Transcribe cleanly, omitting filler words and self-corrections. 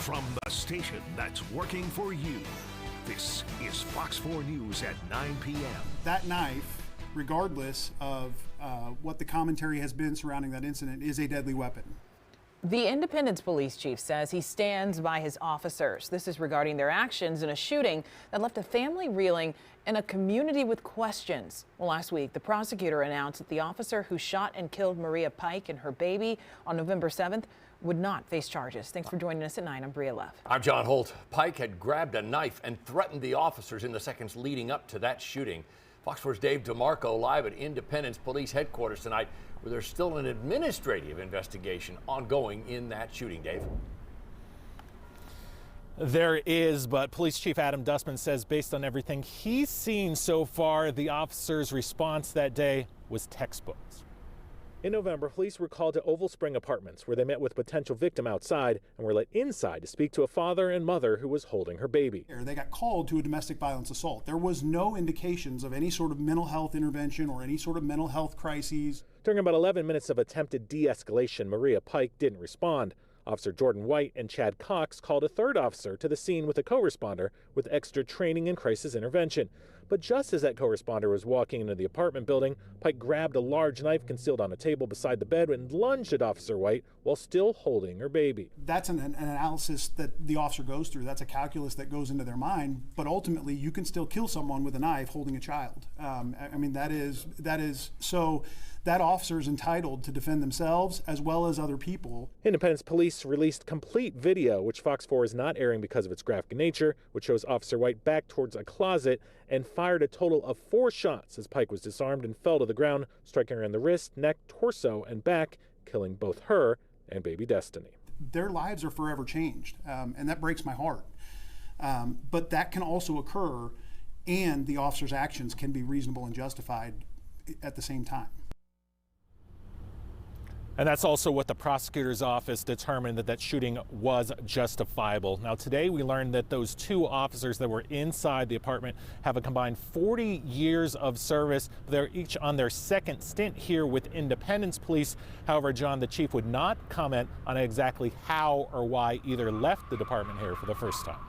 From the station that's working for you, this is Fox 4 News at 9 p.m. That knife, regardless of what the commentary has been surrounding that incident, is a deadly weapon. The Independence police chief says he stands by his officers. This is regarding their actions in a shooting that left a family reeling and a community with questions. Well, last week, the prosecutor announced that the officer who shot and killed Maria Pike and her baby on November 7th would not face charges. Thanks for joining us at 9. I'm Bria Lev. I'm John Holt. Pike had grabbed a knife and threatened the officers in the seconds leading up to that shooting. Fox 4's Dave DeMarco live at Independence Police Headquarters tonight, where there's still an administrative investigation ongoing in that shooting. Dave? There is, but Police Chief Adam Dustman says based on everything he's seen so far, the officers' response that day was textbooks. In November, police were called to Oval Spring Apartments, where they met with a potential victim outside and were let inside to speak to a father and mother who was holding her baby. They got called to a domestic violence assault. There was no indications of any sort of mental health intervention or any sort of mental health crises. During about 11 minutes of attempted de-escalation, Maria Pike didn't respond. Officer Jordan White and Chad Cox called a third officer to the scene with a co-responder with extra training in crisis intervention. But just as that co-responder was walking into the apartment building, Pike grabbed a large knife concealed on a table beside the bed and lunged at Officer White while still holding her baby. That's an analysis that the officer goes through. That's a calculus that goes into their mind. But ultimately, you can still kill someone with a knife holding a child. I mean, that is so. That officer is entitled to defend themselves as well as other people. Independence Police released complete video, which Fox 4 is not airing because of its graphic nature, which shows Officer White back towards a closet and fired a total of 4 shots as Pike was disarmed and fell to the ground, striking her in the wrist, neck, torso, and back, killing both her and baby Destiny. Their lives are forever changed, and that breaks my heart. But that can also occur, and the officer's actions can be reasonable and justified at the same time. And that's also what the prosecutor's office determined, that shooting was justifiable. Now, today we learned that those 2 officers that were inside the apartment have a combined 40 years of service. They're each on their second stint here with Independence Police. However, John, the chief would not comment on exactly how or why either left the department here for the first time.